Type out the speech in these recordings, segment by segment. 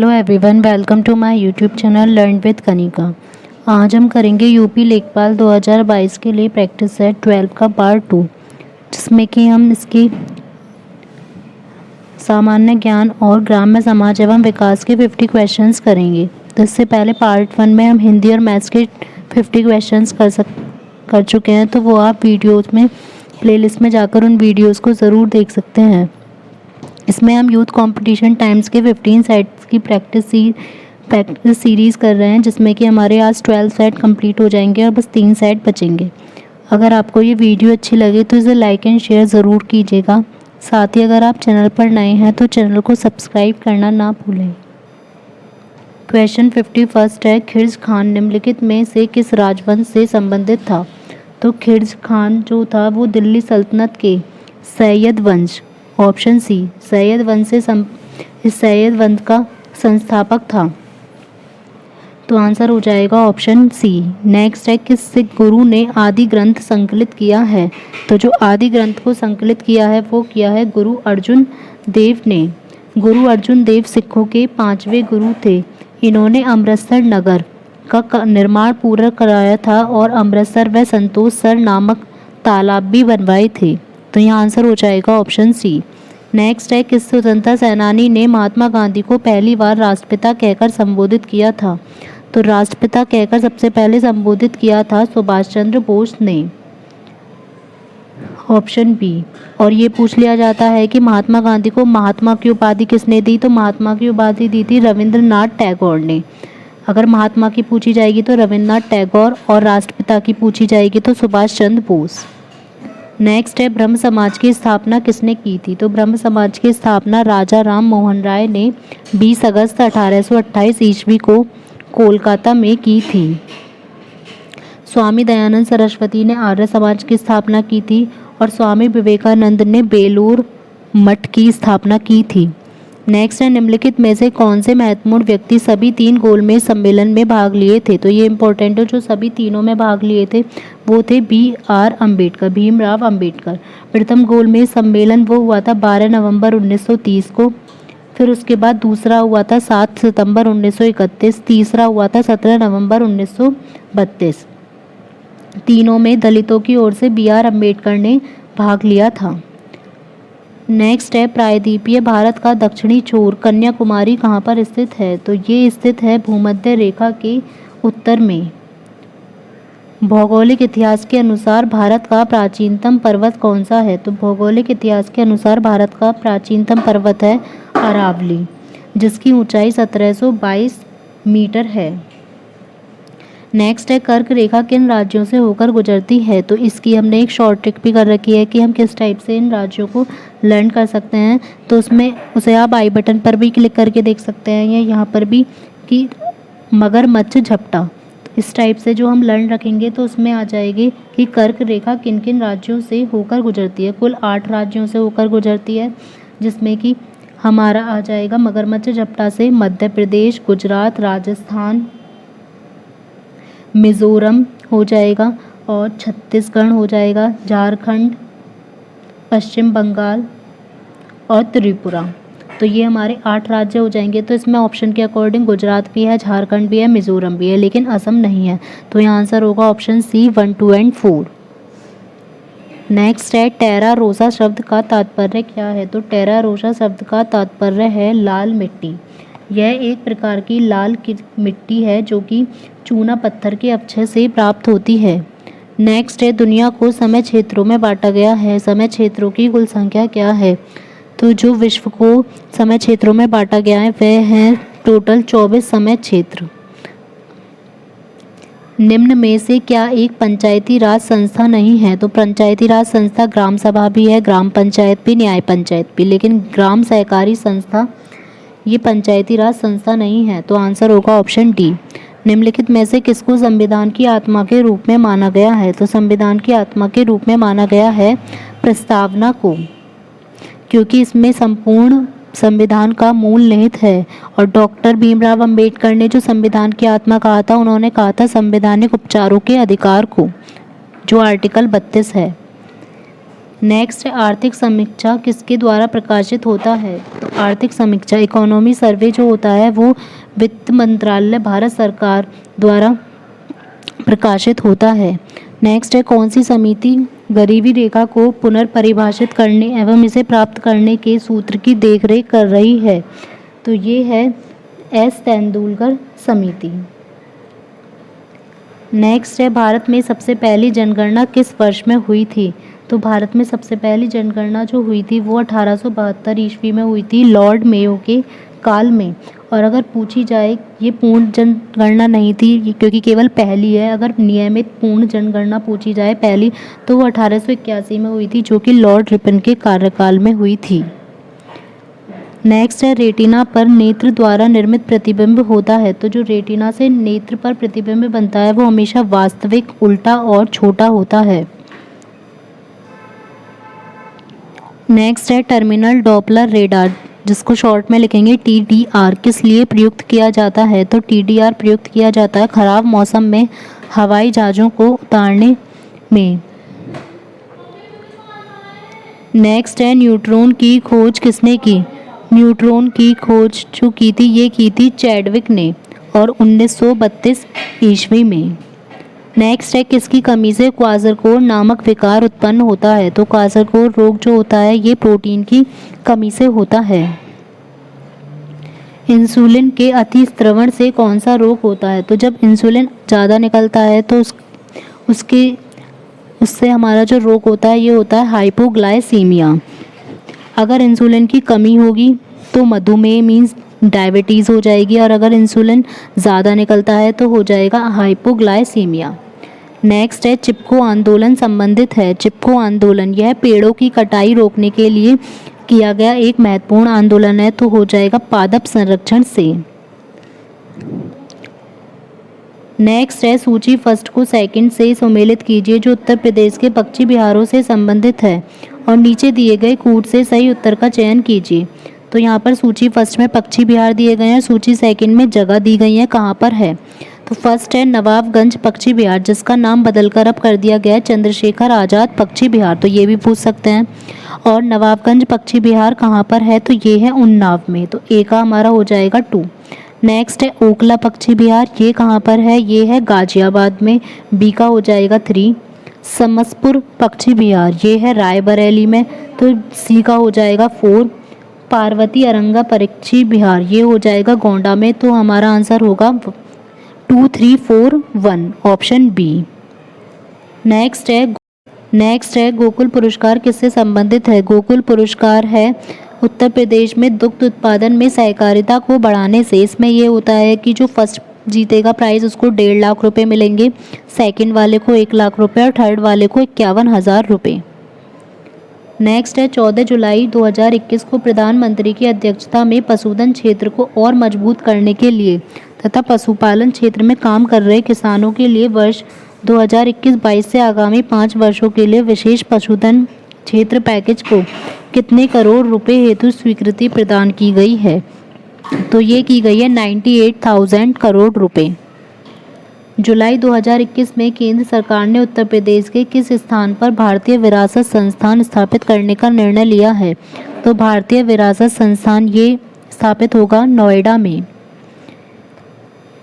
Hello everyone, welcome to my YouTube channel learn with Kanika. आज हम करेंगे यूपी लेखपाल 2022 के लिए प्रैक्टिस सेट 12 का पार्ट 2, जिसमें कि हम इसकी सामान्य ज्ञान और ग्राम्य समाज एवं विकास के 50 क्वेश्चंस करेंगे। तो इससे पहले पार्ट 1 में हम हिंदी और मैथ्स के 50 क्वेश्चंस कर चुके हैं, तो वो आप वीडियोज़ में प्लेलिस्ट में जाकर उन वीडियोज़ को ज़रूर देख सकते हैं। इसमें हम यूथ कंपटीशन टाइम्स के 15 सेट्स की प्रैक्टिस सीरीज़ कर रहे हैं, जिसमें कि हमारे आज 12 सेट कंप्लीट हो जाएंगे और बस 3 सेट बचेंगे। अगर आपको ये वीडियो अच्छी लगे तो इसे लाइक एंड शेयर ज़रूर कीजिएगा। साथ ही अगर आप चैनल पर नए हैं तो चैनल को सब्सक्राइब करना ना भूलें। क्वेश्चन 51 है, खिर्ज खान निम्नलिखित में से किस राजवंश से संबंधित था? तो खिर्ज खान जो था वो दिल्ली सल्तनत के सैयद वंश, ऑप्शन सी, सैयद वंश इस सैयद वंश का संस्थापक था। तो आंसर हो जाएगा ऑप्शन सी। नेक्स्ट है, किस सिख गुरु ने आदि ग्रंथ संकलित किया है? तो जो आदि ग्रंथ को संकलित किया है वो किया है गुरु अर्जुन देव ने। गुरु अर्जुन देव सिखों के 5वें गुरु थे। इन्होंने अमृतसर नगर का निर्माण पूरा कराया था और अमृतसर व संतोष सर नामक तालाब भी बनवाए थे। तो यहाँ आंसर हो जाएगा ऑप्शन सी। नेक्स्ट है, किस स्वतंत्रता सेनानी ने महात्मा गांधी को पहली बार राष्ट्रपिता कहकर संबोधित किया था? तो राष्ट्रपिता कहकर सबसे पहले संबोधित किया था सुभाष चंद्र बोस ने, ऑप्शन बी। और ये पूछ लिया जाता है कि महात्मा गांधी को महात्मा की उपाधि किसने दी? तो महात्मा की उपाधि दी थी रविंद्रनाथ टैगोर ने। अगर महात्मा की पूछी जाएगी तो रविंद्रनाथ टैगोर, और राष्ट्रपिता की पूछी जाएगी तो सुभाष चंद्र बोस। नेक्स्ट है, ब्रह्म समाज की स्थापना किसने की थी? तो ब्रह्म समाज की स्थापना राजा राम मोहन राय ने 20 अगस्त 1828 ईस्वी को कोलकाता में की थी। स्वामी दयानंद सरस्वती ने आर्य समाज की स्थापना की थी और स्वामी विवेकानंद ने बेलूर मठ की स्थापना की थी। नेक्स्ट है, निम्नलिखित में से कौन से महत्वपूर्ण व्यक्ति सभी 3 गोलमेज सम्मेलन में भाग लिए थे? तो ये इंपॉर्टेंट है, जो सभी तीनों में भाग लिए थे वो थे BR अम्बेडकर, भीमराव अम्बेडकर। प्रथम गोलमेज सम्मेलन वो हुआ था 12 नवंबर 1930 को। फिर उसके बाद दूसरा हुआ था 7 सितंबर 1931, तीसरा हुआ था 17 नवंबर 1932। तीनों में दलितों की ओर से BR अम्बेडकर ने भाग लिया था। नेक्स्ट है, प्रायद्वीपीय भारत का दक्षिणी छोर कन्याकुमारी कहाँ पर स्थित है? तो ये स्थित है भूमध्य रेखा के उत्तर में। भौगोलिक इतिहास के अनुसार भारत का प्राचीनतम पर्वत कौन सा है? तो भौगोलिक इतिहास के अनुसार भारत का प्राचीनतम पर्वत है अरावली, जिसकी ऊंचाई 1722 मीटर है। नेक्स्ट है, कर्क रेखा किन राज्यों से होकर गुजरती है? तो इसकी हमने एक शॉर्ट ट्रिक भी कर रखी है कि हम किस टाइप से इन राज्यों को लर्न कर सकते हैं। तो उसमें उसे आप आई बटन पर भी क्लिक करके देख सकते हैं या यहाँ पर भी, कि मगरमच्छ झपटा। इस टाइप से जो हम लर्न रखेंगे तो उसमें आ जाएगी कि कर्क रेखा किन किन राज्यों से होकर गुजरती है। कुल 8 राज्यों से होकर गुजरती है, जिसमें कि हमारा आ जाएगा मगरमच्छ झपटा से मध्य प्रदेश, गुजरात, राजस्थान, मिज़ोरम हो जाएगा और छत्तीसगढ़ हो जाएगा, झारखंड, पश्चिम बंगाल और त्रिपुरा। तो ये हमारे 8 राज्य हो जाएंगे। तो इसमें ऑप्शन के अकॉर्डिंग गुजरात भी है, झारखंड भी है, मिज़ोरम भी है, लेकिन असम नहीं है। तो यहाँ आंसर होगा ऑप्शन सी 1, 2 एंड 4। नेक्स्ट है, टेरा रोसा शब्द का तात्पर्य क्या है? तो टेरा रोसा शब्द का तात्पर्य है लाल मिट्टी। यह एक प्रकार की लाल मिट्टी है जो कि चूना पत्थर के अपक्षय से प्राप्त होती है। नेक्स्ट है, दुनिया को समय क्षेत्रों में बांटा गया है। समय क्षेत्रों की कुल संख्या क्या है? तो जो विश्व को समय क्षेत्रों में बांटा गया है वह है टोटल 24 समय क्षेत्र। निम्न में से क्या एक पंचायती राज संस्था नहीं है? तो पंचायती राज संस्था ग्राम सभा भी है, ग्राम पंचायत भी, न्याय पंचायत भी, लेकिन ग्राम सहकारी संस्था ये पंचायती राज संस्था नहीं है। तो आंसर होगा ऑप्शन डी। निम्नलिखित में से किसको संविधान की आत्मा के रूप में माना गया है? तो संविधान की आत्मा के रूप में माना गया है प्रस्तावना को, क्योंकि इसमें संपूर्ण संविधान का मूल निहित है। और डॉक्टर भीमराव अंबेडकर ने जो संविधान की आत्मा कहा था, उन्होंने कहा था संवैधानिक उपचारों के अधिकार को, जो आर्टिकल 32 है। नेक्स्ट है आर्थिक समीक्षा किसके द्वारा प्रकाशित होता है? तो आर्थिक समीक्षा इकोनॉमी सर्वे जो होता है वो वित्त मंत्रालय भारत सरकार द्वारा प्रकाशित होता है। नेक्स्ट है कौन सी समिति गरीबी रेखा को पुनर्परिभाषित करने एवं इसे प्राप्त करने के सूत्र की देखरेख कर रही है? तो ये है एस तेंदुलकर समिति। नेक्स्ट है भारत में सबसे पहली जनगणना किस वर्ष में हुई थी? तो भारत में सबसे पहली जनगणना जो हुई थी वो 1872 ईस्वी में हुई थी लॉर्ड मेयो के काल में। और अगर पूछी जाए ये पूर्ण जनगणना नहीं थी क्योंकि केवल पहली है, अगर नियमित पूर्ण जनगणना पूछी जाए पहली तो वो 1881 में हुई थी जो कि लॉर्ड रिपन के कार्यकाल में हुई थी। नेक्स्ट है रेटिना पर नेत्र द्वारा निर्मित प्रतिबिंब होता है। तो जो रेटिना से नेत्र पर प्रतिबिंब बनता है वो हमेशा वास्तविक, उल्टा और छोटा होता है। नेक्स्ट है टर्मिनल डॉपलर रेडार जिसको शॉर्ट में लिखेंगे TDR किस लिए प्रयुक्त किया जाता है? तो TDR प्रयुक्त किया जाता है खराब मौसम में हवाई जहाज़ों को उतारने में। नेक्स्ट है न्यूट्रॉन की खोज किसने की? न्यूट्रॉन की खोज जो की थी ये की थी चैडविक ने और 1932 ईस्वी में। नेक्स्ट है किसकी कमी से क्वाज़रकोर नामक विकार उत्पन्न होता है? तो क्वाज़रकोर रोग जो होता है ये प्रोटीन की कमी से होता है। इंसुलिन के अतिस्रवण से कौन सा रोग होता है? तो जब इंसुलिन ज़्यादा निकलता है तो उससे हमारा जो रोग होता है ये होता है हाइपोग्लाइसीमिया। अगर इंसुलिन की कमी होगी तो मधुमेह मीन्स डायबिटीज़ हो जाएगी और अगर इंसुलिन ज़्यादा निकलता है तो हो जाएगा हाइपोग्लाइसीमिया। नेक्स्ट है चिपको आंदोलन संबंधित है। चिपको आंदोलन यह पेड़ों की कटाई रोकने के लिए किया गया एक महत्वपूर्ण आंदोलन है तो हो जाएगा पादप संरक्षण से। नेक्स्ट है सूची फर्स्ट को सेकंड से सम्मिलित कीजिए जो उत्तर प्रदेश के पक्षी विहारों से संबंधित है और नीचे दिए गए कूट से सही उत्तर का चयन कीजिए। तो यहाँ पर सूची फर्स्ट में पक्षी विहार दिए गए हैं, सूची सेकंड में जगह दी गई है कहाँ पर है। तो फर्स्ट है नवाबगंज पक्षी विहार जिसका नाम बदलकर अब कर दिया गया है चंद्रशेखर आज़ाद पक्षी विहार, तो ये भी पूछ सकते हैं। और नवाबगंज पक्षी विहार कहाँ पर है? तो ये है उन्नाव में, तो ए का हमारा हो जाएगा 2। नेक्स्ट है ओखला पक्षी विहार, ये कहाँ पर है? ये है गाजियाबाद में, बी का हो जाएगा 3। समसपुर पक्षी विहार ये है रायबरेली में, तो सी का हो जाएगा 4। पार्वती अरंगा पक्षी विहार ये हो जाएगा गोंडा में, तो हमारा आंसर होगा 2, 3, 4, 1 ऑप्शन बी। नेक्स्ट है गोकुल पुरस्कार किससे संबंधित है? गोकुल पुरस्कार है उत्तर प्रदेश में दुग्ध उत्पादन में सहकारिता को बढ़ाने से। इसमें ये होता है कि जो फर्स्ट जीतेगा प्राइज़ उसको 1.5 लाख रुपए मिलेंगे, सेकंड वाले को 1 लाख रुपए और थर्ड वाले को 51,000 रुपये। नेक्स्ट है 14 जुलाई 2021 को प्रधानमंत्री की अध्यक्षता में पशुधन क्षेत्र को और मजबूत करने के लिए तथा पशुपालन क्षेत्र में काम कर रहे किसानों के लिए वर्ष 2021-22 से आगामी 5 वर्षों के लिए विशेष पशुधन क्षेत्र पैकेज को कितने करोड़ रुपए हेतु स्वीकृति प्रदान की गई है? तो ये की गई है 98,000 करोड़ रुपए। जुलाई 2021 में केंद्र सरकार ने उत्तर प्रदेश के किस स्थान पर भारतीय विरासत संस्थान स्थापित करने का निर्णय लिया है? तो भारतीय विरासत संस्थान ये स्थापित होगा नोएडा में।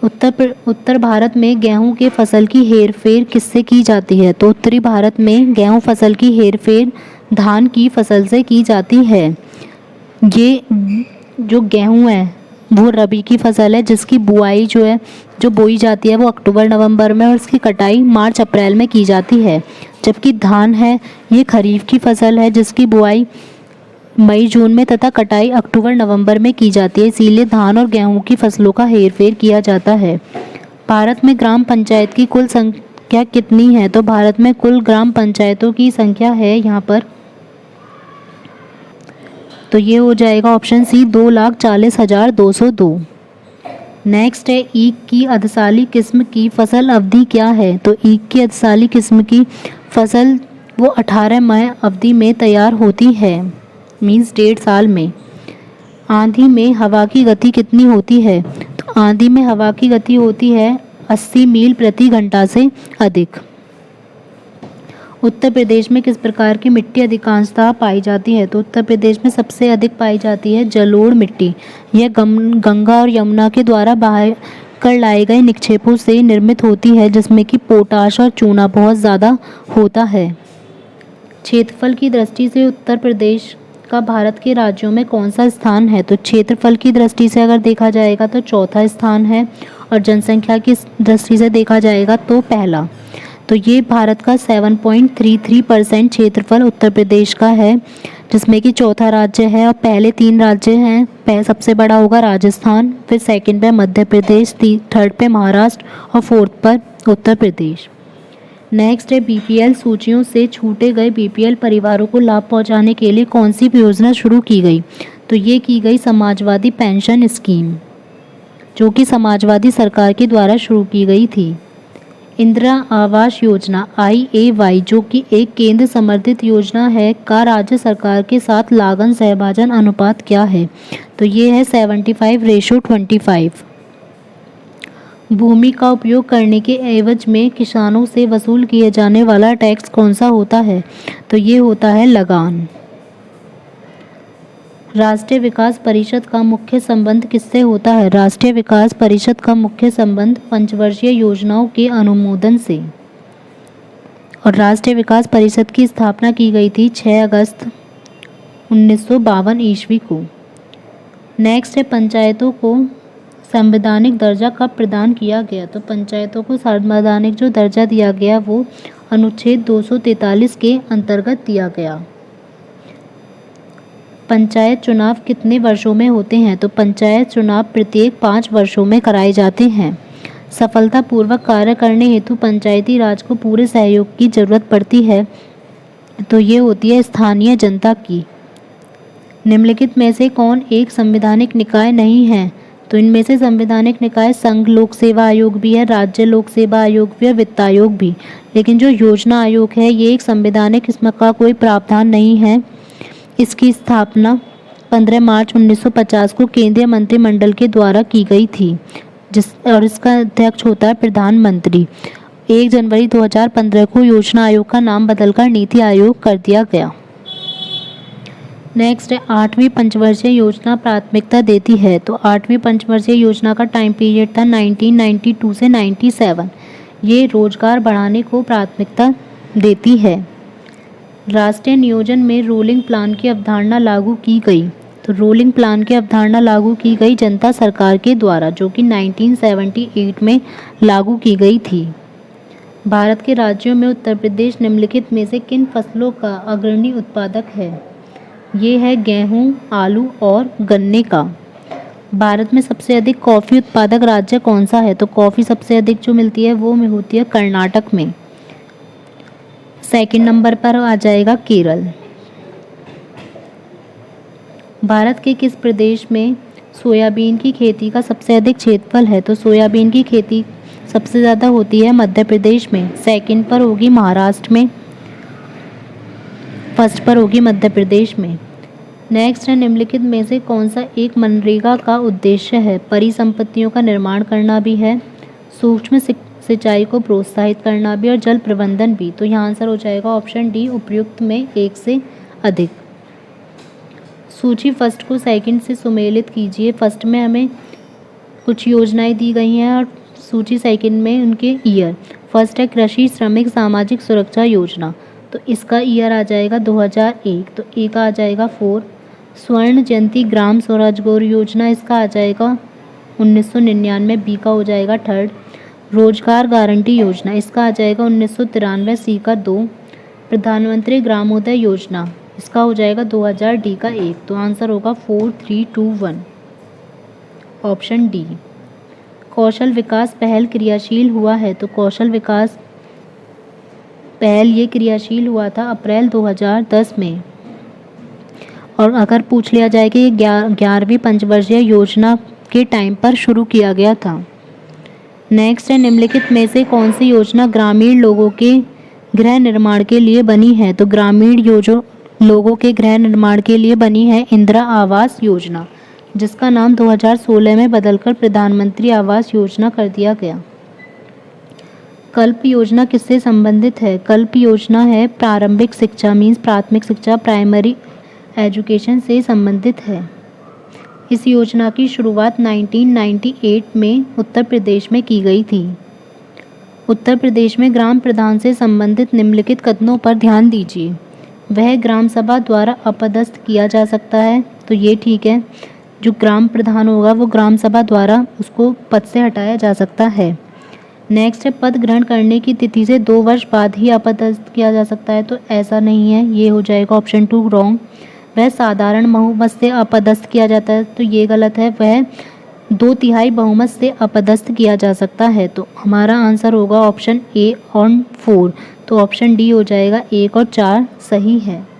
उत्तर भारत में गेहूं के फसल की हेरफेर किससे की जाती है? तो उत्तरी भारत में गेहूं फसल की हेरफेर धान की फसल से की जाती है। ये जो गेहूं है वो रबी की फसल है जिसकी बुआई जो बोई जाती है वो अक्टूबर नवंबर में और इसकी कटाई मार्च अप्रैल में की जाती है। जबकि धान है ये खरीफ की फसल है जिसकी बुआई मई जून में तथा कटाई अक्टूबर नवंबर में की जाती है, इसीलिए धान और गेहूं की फसलों का हेरफेर किया जाता है। भारत में ग्राम पंचायत की कुल संख्या कितनी है? तो भारत में कुल ग्राम पंचायतों की संख्या है यहाँ पर, तो ये हो जाएगा ऑप्शन सी 2,40,202। नेक्स्ट है ईख की अधसाली किस्म की फसल अवधि क्या है? तो ईख की अधसाली किस्म की फसल वो 18 माह अवधि में तैयार होती है, मीन्स 1.5 साल में। आंधी में हवा की गति कितनी होती है? तो आंधी में हवा की गति होती है 80 मील प्रति घंटा से अधिक। उत्तर प्रदेश में किस प्रकार की मिट्टी अधिकांशतः पाई जाती है? तो उत्तर प्रदेश में सबसे अधिक पाई जाती है जलोढ़ मिट्टी। यह गंगा और यमुना के द्वारा बहा कर लाए गए निक्षेपों से निर्मित होती है, जिसमें कि पोटाश और चूना बहुत ज़्यादा होता है। क्षेत्रफल की दृष्टि से उत्तर प्रदेश का भारत के राज्यों में कौन सा स्थान है? तो क्षेत्रफल की दृष्टि से अगर देखा जाएगा तो चौथा स्थान है, और जनसंख्या की दृष्टि से देखा जाएगा तो पहला। तो ये भारत का 7.33% क्षेत्रफल उत्तर प्रदेश का है, जिसमें कि चौथा राज्य है और पहले 3 राज्य हैं। सबसे बड़ा होगा राजस्थान, फिर सेकंड पे मध्य प्रदेश, थर्ड पे महाराष्ट्र और फोर्थ पर उत्तर प्रदेश। नेक्स्ट है बीपीएल सूचियों से छूटे गए बीपीएल परिवारों को लाभ पहुंचाने के लिए कौन सी योजना शुरू की गई? तो ये की गई समाजवादी पेंशन स्कीम, जो कि समाजवादी सरकार के द्वारा शुरू की गई थी। इंदिरा आवास योजना IAY, जो कि एक केंद्र समर्थित योजना है, का राज्य सरकार के साथ लागत सहभाजन अनुपात क्या है? तो ये है 75:25। भूमि का उपयोग करने के एवज में किसानों से वसूल किए जाने वाला टैक्स कौन सा होता है? तो ये होता है लगान। राष्ट्रीय विकास परिषद का मुख्य संबंध किससे होता है? राष्ट्रीय विकास परिषद का मुख्य संबंध पंचवर्षीय योजनाओं के अनुमोदन से। और राष्ट्रीय विकास परिषद की स्थापना की गई थी 6 अगस्त 1952 ईस्वी को। नेक्स्ट है पंचायतों को संवैधानिक दर्जा कब प्रदान किया गया? तो पंचायतों को संवैधानिक जो दर्जा दिया गया वो अनुच्छेद 243 के अंतर्गत दिया गया। पंचायत चुनाव कितने वर्षों में होते हैं? तो पंचायत चुनाव प्रत्येक 5 वर्षों में कराए जाते हैं। सफलतापूर्वक कार्य करने हेतु पंचायती राज को पूरे सहयोग की जरूरत पड़ती है, तो ये होती है स्थानीय जनता की। निम्नलिखित में से कौन एक संवैधानिक निकाय नहीं है? तो इनमें से संवैधानिक निकाय संघ लोक सेवा आयोग भी है, राज्य लोक सेवा आयोग भी है, वित्त आयोग भी। लेकिन जो योजना आयोग है ये एक संवैधानिक, इसमें का कोई प्रावधान नहीं है। इसकी स्थापना 15 मार्च 1950 को केंद्रीय मंत्रिमंडल के द्वारा की गई थी, और इसका अध्यक्ष होता है प्रधानमंत्री। 1 जनवरी 2015 को योजना आयोग का नाम बदलकर नीति आयोग कर दिया गया। नेक्स्ट है 8वीं पंचवर्षीय योजना प्राथमिकता देती है। तो 8वीं पंचवर्षीय योजना का टाइम पीरियड था 1992 से 97। ये रोजगार बढ़ाने को प्राथमिकता देती है। राष्ट्रीय नियोजन में रोलिंग प्लान की अवधारणा लागू की गई। तो रोलिंग प्लान की अवधारणा लागू की गई जनता सरकार के द्वारा, जो कि 1978 में लागू की गई थी। भारत के राज्यों में उत्तर प्रदेश निम्नलिखित में से किन फसलों का अग्रणी उत्पादक है? ये है गेहूं, आलू और गन्ने का। भारत में सबसे अधिक कॉफ़ी उत्पादक राज्य कौन सा है? तो कॉफ़ी सबसे अधिक जो मिलती है वो होती है कर्नाटक में। सेकंड नंबर पर आ जाएगा केरल। भारत के किस प्रदेश में सोयाबीन की खेती का सबसे अधिक क्षेत्रफल है? तो सोयाबीन की खेती सबसे ज़्यादा होती है मध्य प्रदेश में, सेकंड पर होगी महाराष्ट्र में, फर्स्ट पर होगी मध्य प्रदेश में। नेक्स्ट है निम्नलिखित में से कौन सा एक मनरेगा का उद्देश्य है? परिसंपत्तियों का निर्माण करना भी है, सूक्ष्म सिंचाई को प्रोत्साहित करना भी और जल प्रबंधन भी। तो यहाँ आंसर हो जाएगा ऑप्शन डी, उपयुक्त में एक से अधिक। सूची फर्स्ट को सेकंड से सुमेलित कीजिए। फर्स्ट में हमें कुछ योजनाएं दी गई हैं और सूची सेकंड में उनके ईयर। फर्स्ट है कृषि श्रमिक सामाजिक सुरक्षा योजना, तो इसका ईयर आ जाएगा 2001, तो ए का आ जाएगा 4। स्वर्ण जयंती ग्राम स्वरोजगार योजना, इसका आ जाएगा 1999, बी का हो जाएगा 3rd। रोजगार गारंटी योजना, इसका आ जाएगा 1993, सी का 2। प्रधानमंत्री ग्रामोदय योजना, इसका हो जाएगा 2000, डी का 1। तो आंसर होगा 4, 3, 2, 1, ऑप्शन डी। कौशल विकास पहल क्रियाशील हुआ है, तो कौशल विकास पहल ये क्रियाशील हुआ था अप्रैल 2010 में। और अगर पूछ लिया जाए कि ये 11वीं पंचवर्षीय योजना के टाइम पर शुरू किया गया था। नेक्स्ट है निम्नलिखित में से कौन सी योजना ग्रामीण लोगों के गृह निर्माण के लिए बनी है? तो ग्रामीण लोगों के गृह निर्माण के लिए बनी है इंदिरा आवास योजना, जिसका नाम 2016 में बदलकर प्रधानमंत्री आवास योजना कर दिया गया। कल्प योजना किससे संबंधित है? कल्प योजना है प्रारंभिक शिक्षा मीन्स प्राथमिक शिक्षा, प्राइमरी एजुकेशन से संबंधित है। इस योजना की शुरुआत 1998 में उत्तर प्रदेश में की गई थी। उत्तर प्रदेश में ग्राम प्रधान से संबंधित निम्नलिखित कथनों पर ध्यान दीजिए। वह ग्राम सभा द्वारा अपदस्थ किया जा सकता है, तो ये ठीक है। जो ग्राम प्रधान होगा वो ग्राम सभा द्वारा उसको पद से हटाया जा सकता है। नेक्स्ट है पद ग्रहण करने की तिथि से 2 वर्ष बाद ही अपदस्थ किया जा सकता है, तो ऐसा नहीं है, ये हो जाएगा ऑप्शन 2 रॉन्ग। वह साधारण बहुमत से अपदस्थ किया जाता है, तो ये गलत है। वह 2/3 बहुमत से अपदस्थ किया जा सकता है, तो हमारा आंसर होगा ऑप्शन ए और 4। तो ऑप्शन डी हो जाएगा 1 और 4 सही है।